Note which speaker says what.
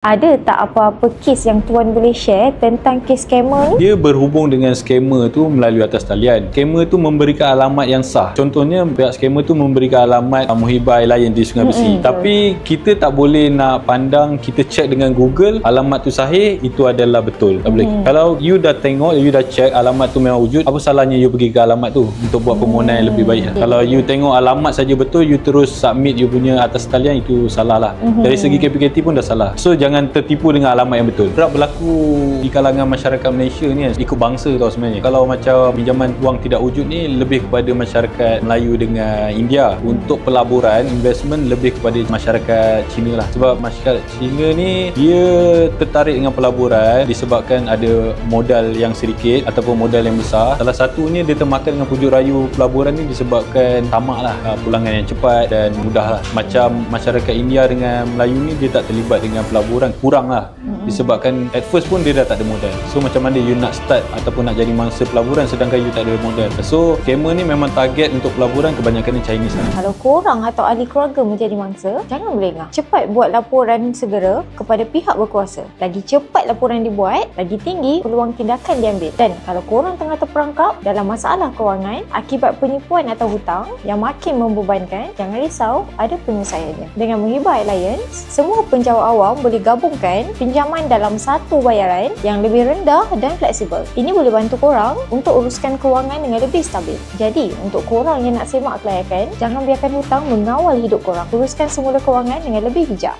Speaker 1: Ada tak apa-apa kes yang Tuan boleh share tentang kes scammer ni?
Speaker 2: Dia berhubung dengan scammer tu melalui atas talian. Scammer tu memberikan alamat yang sah. Contohnya pihak scammer tu memberikan alamat Muhibah Airline di Sungai Besi. Tapi kita tak boleh nak pandang, kita check dengan Google alamat tu sahih, itu adalah betul. Tak boleh. Kalau you dah tengok, you dah check alamat tu memang wujud, apa salahnya you pergi ke alamat tu untuk buat permohonan yang lebih baik. Kalau you tengok alamat saja betul, you terus submit you punya atas talian, itu salah lah. Dari segi KPKT pun dah salah. So jangan tertipu dengan alamat yang betul. Kerap berlaku di kalangan masyarakat Malaysia ni ikut bangsa tau sebenarnya. Kalau macam pinjaman wang tidak wujud ni lebih kepada masyarakat Melayu dengan India. Untuk pelaburan, investment lebih kepada masyarakat Cina lah. Sebab masyarakat Cina ni dia tertarik dengan pelaburan disebabkan ada modal yang sedikit ataupun modal yang besar. Salah satunya dia termakan dengan pujuk rayu pelaburan ni disebabkan tamak lah, pulangan yang cepat dan mudah lah. Macam masyarakat India dengan Melayu ni dia tak terlibat dengan pelaburan, kurang lah. Disebabkan at first pun dia dah tak ada modal. So macam mana you nak start ataupun nak jadi mangsa pelaburan sedangkan you tak ada modal. So scammer ni memang target untuk pelaburan kebanyakan ni Chinese lah.
Speaker 1: Kalau korang atau ahli keluarga menjadi mangsa, jangan melengah. Cepat buat laporan segera kepada pihak berkuasa. Lagi cepat laporan dibuat, lagi tinggi peluang tindakan diambil. Dan kalau korang tengah terperangkap dalam masalah kewangan akibat penipuan atau hutang yang makin membebankan, jangan risau, ada penyelesaiannya. Dengan Muhibah Alliance, semua penjawat awam boleh gabungkan pinjaman dalam satu bayaran yang lebih rendah dan fleksibel. Ini boleh bantu korang untuk uruskan kewangan dengan lebih stabil. Jadi, untuk korang yang nak semak kelayakan, jangan biarkan hutang mengawal hidup korang. Uruskan semula kewangan dengan lebih bijak.